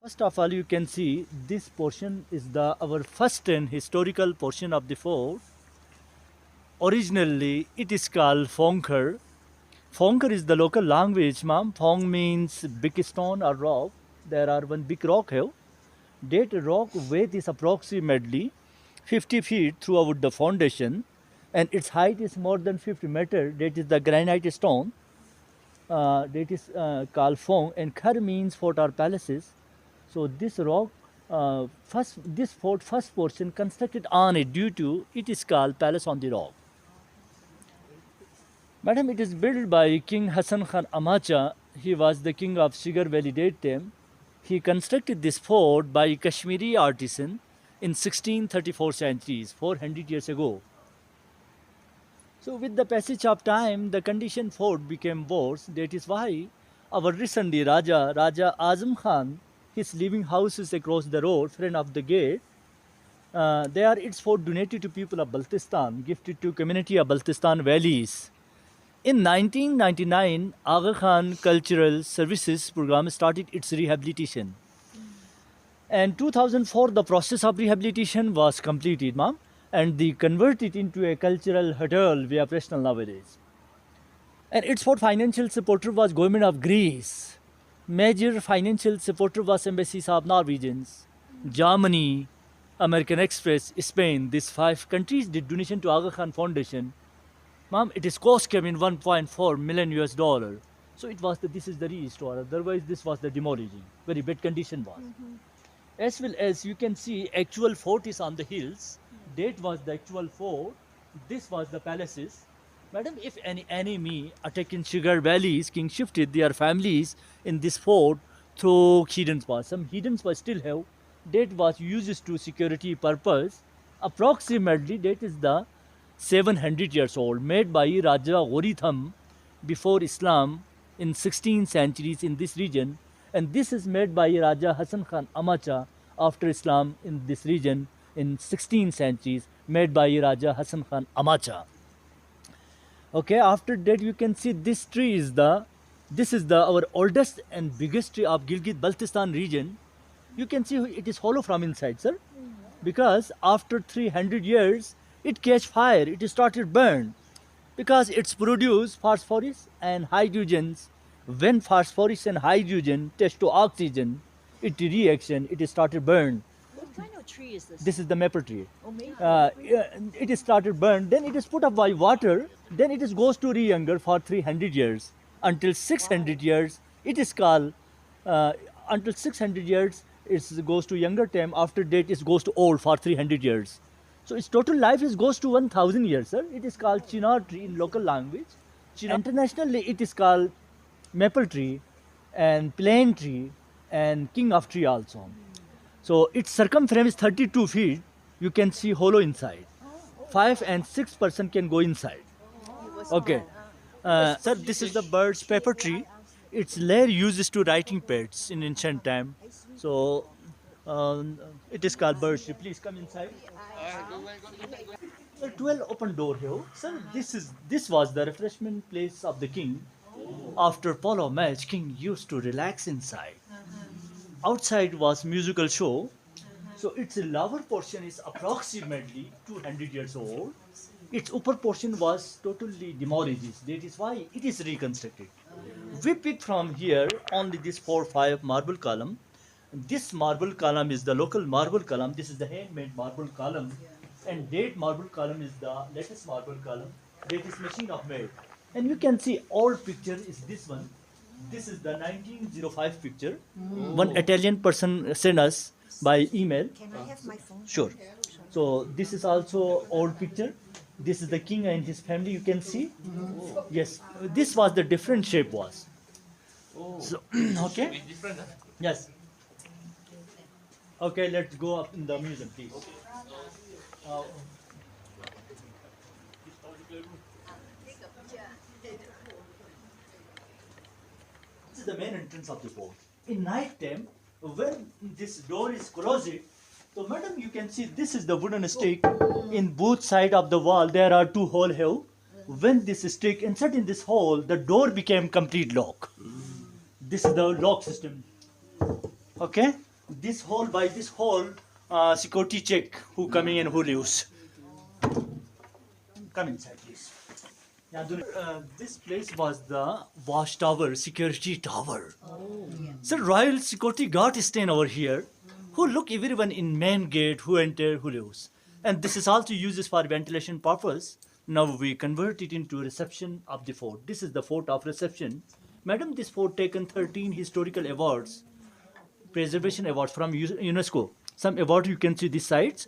First of all, you can see this portion is the our first and historical portion of the fort. Originally, it is called Fonker. Fonker is the local language, ma'am. Fong means big stone or rock. There are one big rock here. That rock weight is approximately 50 feet throughout the foundation, and its height is more than 50 meter. That is the granite stone. That is called Fong, and Khar means fort or palaces. So this rock, this fort, first portion constructed on it due to it is called Palace on the Rock. Madam, it is built by King Hassan Khan Amacha. He was the king of Shigar Valley that time. He constructed this fort by Kashmiri artisan in 1634 centuries, 400 years ago. So with the passage of time, the condition fort became worse. That is why our recently Raja Azam Khan, his living house is across the road, front of the gate. There its fort donated to people of Baltistan, gifted to community of Baltistan valleys. In 1999, Aga Khan Cultural Services Program started its rehabilitation. And 2004, the process of rehabilitation was completed, ma'am, and they converted into a cultural hotel we are operational nowadays. And its for financial supporter was government of Greece. Major financial supporter was embassies of Norwegians, Germany, American Express, Spain. These 5 countries did donation to Aga Khan Foundation. Ma'am, it is cost came in 1.4 million US dollar. So it was this is the restore. Otherwise, this was the demolishing. Very bad condition was. As well as you can see, actual fort is on the hills. That was the actual fort. This was the palaces. Madam, if any enemy attacking Shigar valleys, king shifted their families in this fort through hidden spots. Some hidden spots still have. That was used to security purpose. Approximately, that is the 700 years old, made by Raja Goritham before Islam in 16th centuries in this region, and this is made by Raja Hassan Khan Amacha after Islam in this region in 16th centuries, made by Raja Hassan Khan Amacha. Okay, after that you can see this tree is our oldest and biggest tree of Gilgit Baltistan region. You can see it is hollow from inside, sir, because after 300 years it catch fire, it started burn, because it's produce phosphorus and hydrogens. When phosphorus and hydrogen test to oxygen, it reaction, it started burn. What kind of tree is this? This is the maple tree. Oh, maple. It is started burn, then it is put up by water, then it is goes to re-younger for 300 years until 600 years. It is called until 600 years it goes to younger time. After that it goes to old for 300 years. So its total life is goes to 1000 years, sir. It is called chinar tree in local language. Internationally it is called maple tree and plane tree and king of tree also. So its circumference is 32 feet. You can see hollow inside. 5 and 6 person can go inside. Okay. Sir, this is the bird's paper tree. Its layer uses to writing pads in ancient time. So it is called bird tree. Please come inside. Sir, 12 open door here. Sir, this was the refreshment place of the king. After polo match, king used to relax inside. Outside was musical show. So its lower portion is approximately 200 years old. Its upper portion was totally demolished. That is why it is reconstructed. We pick from here only this 4-5 marble column. This marble column is the local marble column. This is the handmade marble column. And that marble column is the latest marble column. That is machine of made. And you can see old picture is this one. This is the 1905 picture. One Italian person sent us by email. Can I have my phone? Sure. So this is also old picture. This is the king and his family. You can see. Yes. This was the different shape was. So okay. Yes. Okay. Let's go up in the museum, please. This is the main entrance of the fort. In night time, when this door is closed, so madam, you can see this is the wooden stick. In both side of the wall, there are 2 holes here. When this stick insert in this hole, the door became complete lock. This is the lock system. Okay. this whole security check who coming and who leaves. Come inside, please. This place was the watchtower, security tower. So royal security guard is staying over here, who look everyone in main gate, who enter, who leaves. And this is also uses for ventilation purpose. Now we convert it into reception of the fort. This is the fort of reception. Madam, this fort taken 13 historical awards, preservation awards from UNESCO. Some award you can see these sides.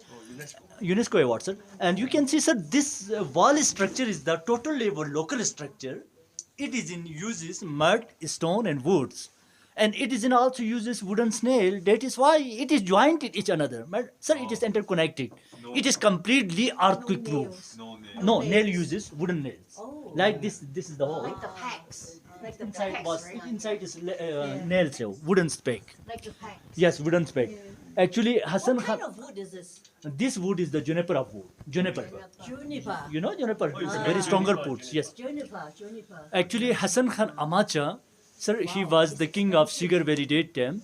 UNESCO award, sir. And you can see, sir, this wall structure is the total level local structure. It is in uses mud, stone, and woods. And it is in also uses wooden snail. That is why it is joined with each another. Sir, it is interconnected. It is completely earthquake proof. No, nail uses wooden nails. Like this is the whole. Like the packs. Like the Inside packs, was right? inside is nails, wooden spike. Like the packs. Yes, wooden spike. Actually, Hassan What Khan. kind of wood is this? This wood is the juniper of wood. Juniper. Juniper. You know juniper? It's a very stronger woods. Yes. Juniper. Actually, Hassan Khan Amacha, sir, he was the king of Shigar Valley that time.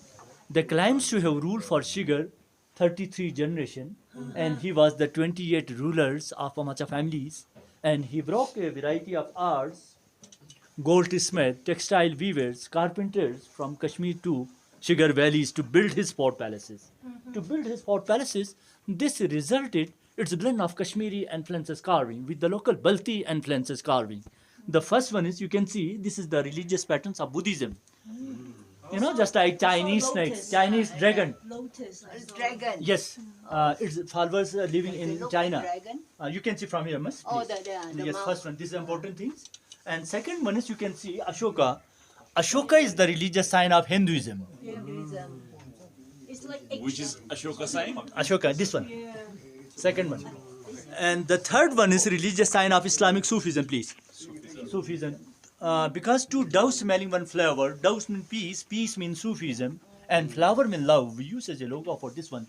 The claims to have ruled for Shigar 33 generation, and he was the 28 rulers of Amacha families, and he broke a variety of arts, goldsmith, textile weavers, carpenters from Kashmir to Shigar valleys to build his fort palaces. To build his fort palaces, this resulted it's a blend of Kashmiri influences carving with the local Balti influences carving. The first one is you can see this is the religious patterns of Buddhism. You know, just like Chinese snakes, Chinese dragon. Lotus. I saw. Dragon. Yes, it's followers living in Look China. like dragon. You can see from here, miss. Oh, please. the Yes, mouth. first one. This is important things. And second one is you can see Ashoka. Ashoka is the religious sign of Hinduism. Hinduism. It's like Which is Ashoka sign? Ashoka, this one. Second one. And the third one is religious sign of Islamic Sufism, please. Sufism. Because two doves smelling one flower, doves mean peace, peace means Sufism, and flower mean love. We use as a logo for this one.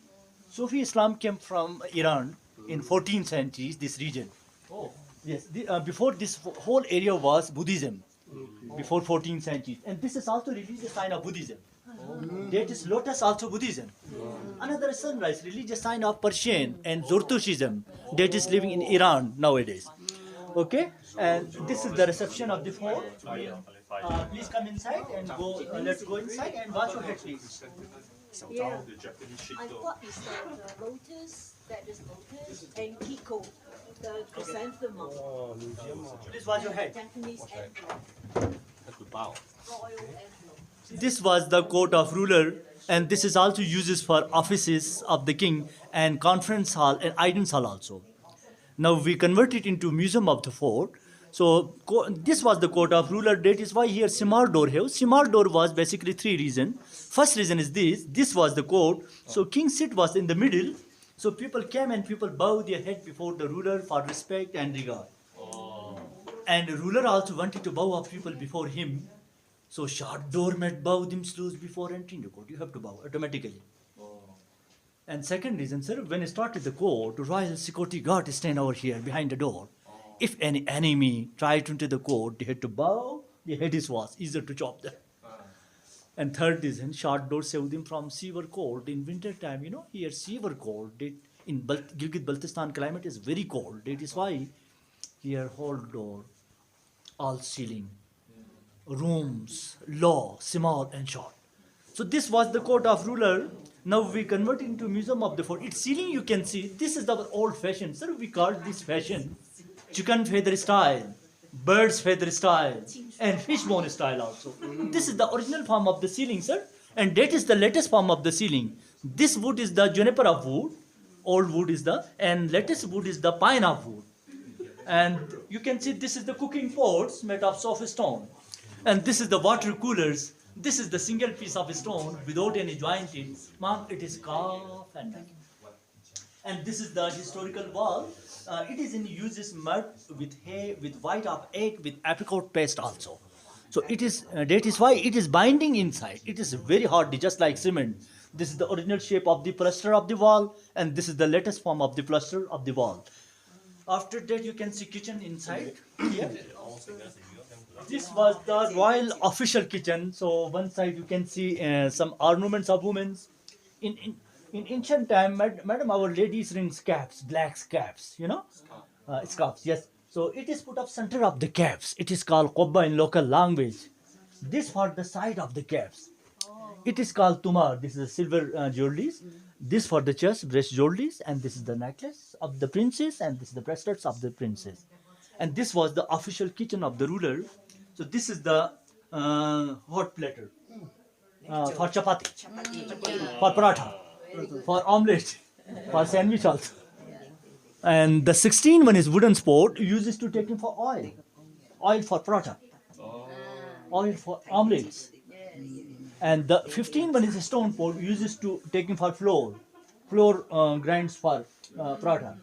Sufi Islam came from Iran in 14th century, this region. Oh. Yes, before this whole area was Buddhism, before 14th century. And this is also religious sign of Buddhism. That is lotus also Buddhism. Another sunrise, religious sign of Persian and Zoroastrianism that is living in Iran nowadays. Okay, and this is the reception of the fort. Please come inside and go. Let's go inside and watch your head, please. Yeah. I thought it's the lotus, that is lotus, and Kiko, the chrysanthemum, Please watch your head. Japanese emblem, royal emblem. This was the court of ruler, and this is also uses for offices of the king and conference hall and audience hall also. Now we convert it into museum of the fort. So this was the court of ruler. That is why here Simar door have. Simar door was basically three reasons. First reason is this. This was the court. So king's seat was in the middle. So people came and people bow their head before the ruler for respect and regard. And the ruler also wanted to bow up people before him. So short doormat bow themselves before entering the court. You have to bow automatically. And second reason, sir, when I started the court, royal security guard is standing over here behind the door. If any enemy tried to enter the court, they had to bow. The head was easier to chop them. And third reason, short door saved them from severe cold in winter time. You know, here severe cold. In Gilgit-Baltistan climate is very cold. That is why here whole door, all ceiling, rooms, law, small and short. So this was the court of ruler. Now we convert it into museum of the fort. Its ceiling you can see. This is our old fashion. Sir, we call this fashion chicken feather style, bird's feather style, and fishbone style also. This is the original form of the ceiling, sir. And that is the latest form of the ceiling. This wood is the juniper of wood. Old wood is and latest wood is the pine of wood. And you can see this is the cooking pots made of soft stone. And this is the water coolers. This is the single piece of stone without any jointing. Ma'am, it is carved and making. And this is the historical wall. It is in uses mud with hay, with white of egg, with apricot paste also. So it is that is why it is binding inside. It is very hard, just like cement. This is the original shape of the plaster of the wall, and this is the latest form of the plaster of the wall. After that, you can see kitchen inside. Here. This was the royal official kitchen. So one side you can see some ornaments of women's. in ancient time, madam, our ladies rings caps, black caps, scarves. Yes. So it is put up center of the caps. It is called kobba in local language. This for the side of the caps. It is called tumar. This is a silver jewelries. This for the chest, breast jewelries, and this is the necklace of the princess, and this is the bracelets of the princess. And this was the official kitchen of the ruler. So this is the hot platter for chapati, for paratha, for omelette, for sandwich also. And the 16 one is wooden sport, uses to taking for oil for paratha, oil for omelets. And the 15 one is a stone pot, uses to taking for flour grinds for paratha.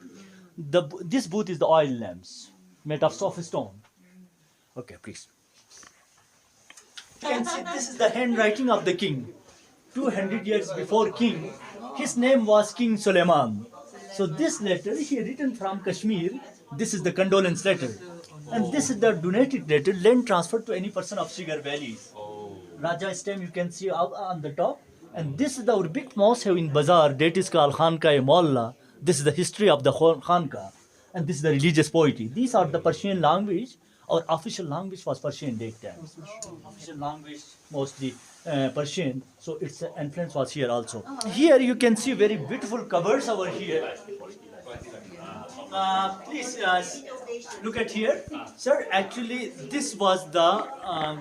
This booth is the oil lamps made of soft stone. Okay, please. You can see this is the handwriting of the king. 200 years before king, his name was King Suleiman. So this letter he written from Kashmir. This is the condolence letter, and this is the donated letter, land transferred to any person of Shigar Valley. Raja stamp you can see up on the top, and this is our big mosque in Bazaar. That is called Khanka-e-Molla. This is the history of the Khanka, and this is the religious poetry. These are the Persian language. Our official language was Persian that time. Official language mostly Persian, so its influence was here also. Here you can see very beautiful covers over here. Please look at here, sir. Actually, this was the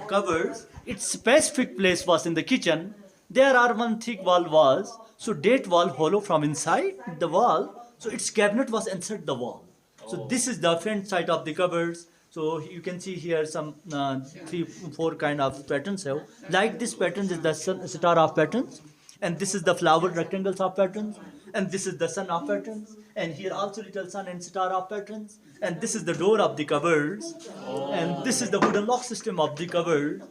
covers. Its specific place was in the kitchen. There are one thick wall was, so that wall hollow from inside the wall. So its cabinet was inside the wall. So this is the front side of the cupboards. So you can see here some 3-4 kind of patterns have. Like this pattern is the star of patterns, and this is the flower rectangles of patterns, and this is the sun of patterns, and here also little sun and star of patterns, and this is the door of the cupboards, and this is the wooden lock system of the cupboard.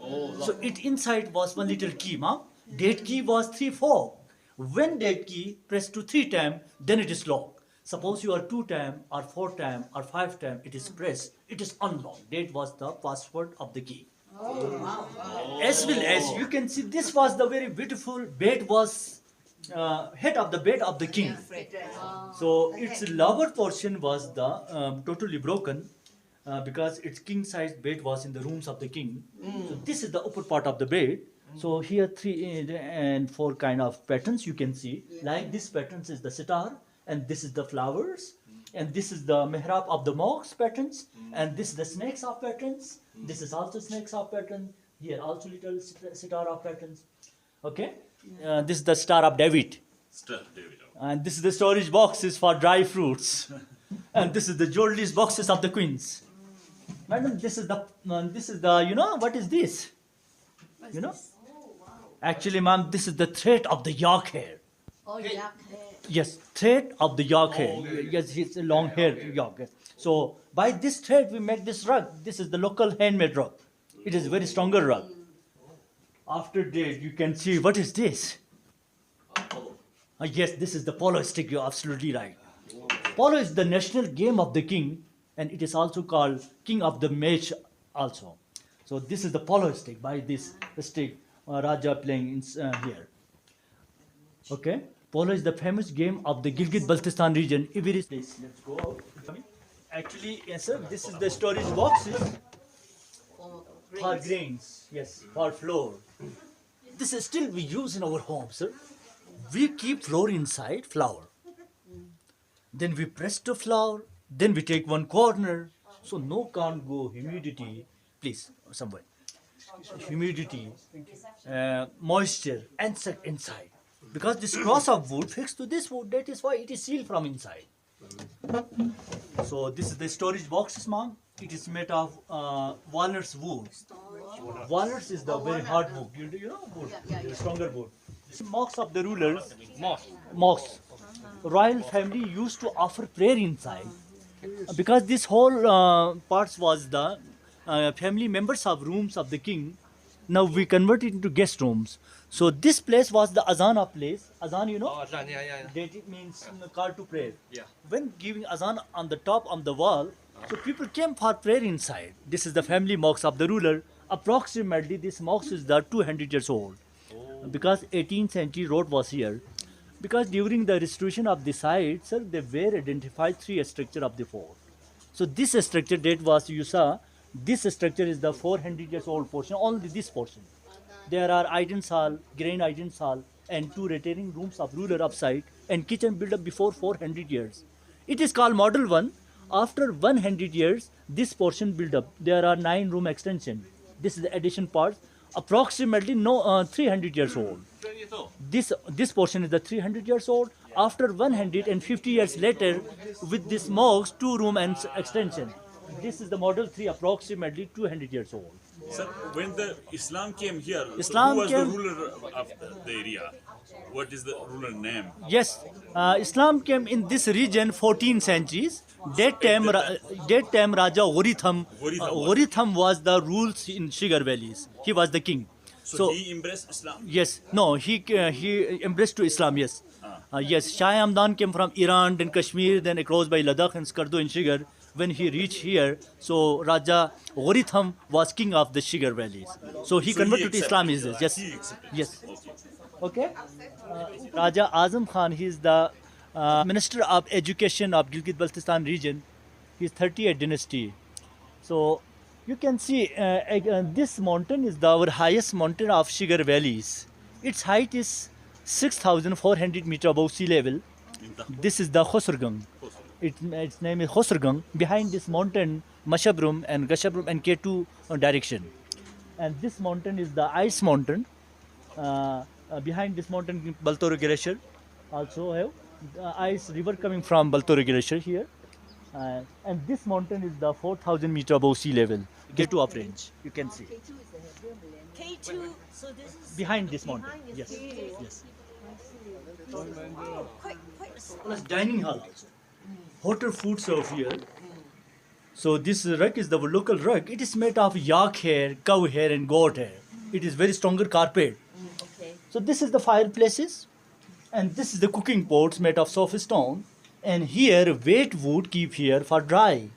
So it inside was one little key, ma'am. That key was 3-4. When that key pressed to 3 times, then it is locked. Suppose you are 2 times or 4 times or 5 times, it is pressed, it is unlocked. That was the password of the key. As well as you can see, this was the very beautiful bed was head of the bed of the king. So its lower portion was the totally broken because its king size bed was in the rooms of the king. So this is the upper part of the bed. So here 3 and 4 kind of patterns you can see. Like this patterns is the sitar, and this is the flowers, and this is the mihrab of the mosque patterns, and this is the snakes of patterns. This is also snakes of pattern. Here also little sitar of patterns. Okay, this is the Star of David. And this is the storage boxes for dry fruits, and this is the jewelry boxes of the queens. Madam, this is the what is this? Actually, ma'am, this is the thread of the yak hair. Oh, yeah. Yes, thread of the yak hair. Yes, it's a long hair yak hair. So by this thread we make this rug. This is the local handmade rug. It is a very stronger rug. After that you can see what is this? Yes, this is the polo stick. You're absolutely right. Polo is the national game of the king, and it is also called king of the match also. So this is the polo stick. By this stick, Raja playing in, here. Okay. Polo is the famous game of the Gilgit-Baltistan region. Let's go out. Actually, yes, sir. This is the storage boxes for grains. Yes, for flour. This is still we use in our home, sir. We keep flour inside flour. Then we press the flour. Then we take one corner, so no can't go humidity. Please, somewhere. Humidity, moisture, and set inside. Because this cross of wood fixed to this wood, that is why it is sealed from inside. So this is the storage boxes, ma'am. It is made of walnuts wood. Walnuts is the very hard wood. You know wood, the stronger wood. Mosques of the rulers, mosques. Royal family used to offer prayer inside. Because this whole parts was the family members of rooms of the king. Now we converted into guest rooms. So this place was the azan of place. Azan, you know? Oh, Azan, yeah. That it means call to prayer. Yeah. When giving azan on the top of the wall, so people came for prayer inside. This is the family mosque of the ruler. Approximately this mosque is the 200 years old. Because 18th century road was here. Because during the restoration of the site, sir, they were identified three structure of the fort. So this structure that was you saw, this structure is the 400 years old portion, only this portion. There are Idens Hall, Grand Idens Hall, and two retaining rooms of ruler upside and kitchen built up before 400 years. It is called Model 1. After 100 years, this portion built up. There are 9 room extension. This is the addition part, approximately 300 years old. This portion is the 300 years old. After 150 years later, with this mosque, 2 room and extension. This is the Model 3, approximately 200 years old. Sir, when the Islam came here, Islam who was came- the ruler of the area? What is the ruler name? Yes, Islam came in this region 14 centuries. That time Raja Goritham was the rules in Shigar valleys. He was the king. So he embraced Islam. Yes, no, he embraced to Islam. Yes, yes. Shah Hamdan came from Iran, then Kashmir, then across by Ladakh and Skardu and Shigar. When he reached here, so Raja Goritham was king of the Shigar valleys. So he converted to Islam. Is this? Yes, He accepted. yes. Okay. Raja Azam Khan, he is the Minister of Education of Gilgit-Baltistan region. He is 30th dynasty. So you can see this mountain is our highest mountain of Shigar valleys. Its height is 6,400 meters above sea level. This is the Khosrgang. Its name is Khosrgang. Behind this mountain, Mashabrum and Gashabrum and K2 direction. And this mountain is the ice mountain. Behind this mountain, Baltoro Glacier also have ice river coming from Baltoro Glacier here. And this mountain is the 4,000 meter above sea level. K2 up range, you can see. K2, so this is Behind this mountain, behind yes, this. yes. Quite Plus dining hall also. Hotel food served here. So this rug is the local rug. It is made of yak hair, cow hair and goat hair. It is very stronger carpet. okay. So this is the fireplaces, and this is the cooking pots made of soft stone. And here wet wood keep here for dry.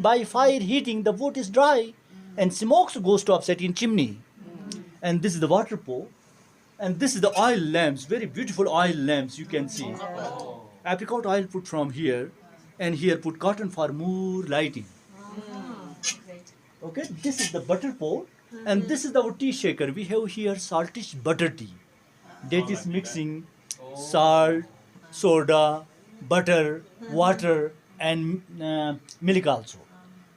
By fire heating, the wood is dry, and smokes goes to upset in chimney. And this is the water pot, and this is the oil lamps, very beautiful oil lamps you can see. Apricot oil put from here, and here put cotton for more lighting. Okay, this is the butter pot, and this is our tea shaker. We have here saltish butter tea. That is mixing salt, soda, butter, water, and milk also,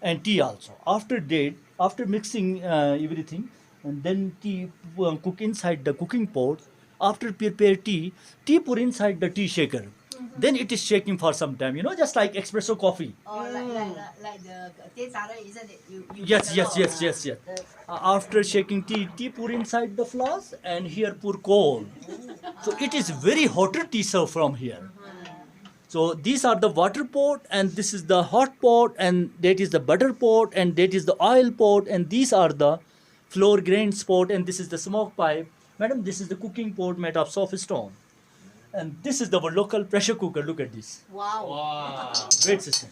and tea also. After that, after mixing everything, and then tea cook inside the cooking pot. After prepare tea, tea pour inside the tea shaker. Then it is shaking for some time, just like espresso coffee. Oh, like the teh tarik, isn't it? You Yes, mix a yes. lot. After shaking tea pour inside the flask, and here pour coal. So it is very hotter tea served from here. So these are the water pot, and this is the hot pot, and that is the butter pot, and that is the oil pot, and these are the floor grains pot, and this is the smoke pipe. Madam, this is the cooking pot made of soft stone. And this is the local pressure cooker. Look at this. Wow. Great system.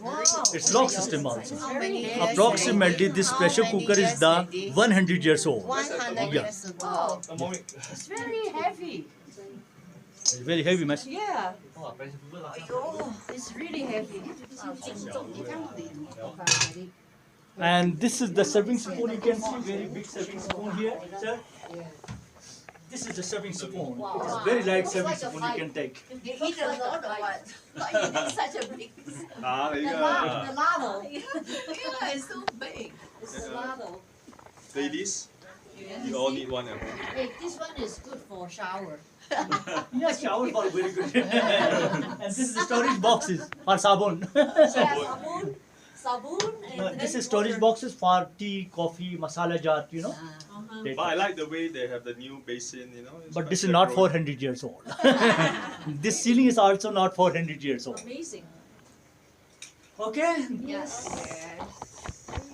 Wow. It's lock system also. How many years Approximately this How pressure many cooker is years the already? 100 years old. 100 Yeah. years ago. It's very heavy. It's very heavy, man. Yeah. Oh, it's really heavy. And this is the serving spoon. You can see very big serving spoon here, sir. This is the serving spoon. It is very light serving spoon you can take. You eat a lot or what? Why you need such a big piece? The ladle. Yeah, it's so big. It's the ladle. Ladies, you all need one at home. Hey, this one is good for shower. Yes, shower for very good. And this is the storage boxes for sabun. Sabun. Sabun. And This then is storage water. boxes for tea, coffee, masala jar, That- But I like the way they have the new basin, It's But quite this is not decorative. 400 years old. This ceiling is also not 400 years old. Amazing. Okay? Yes. Yes.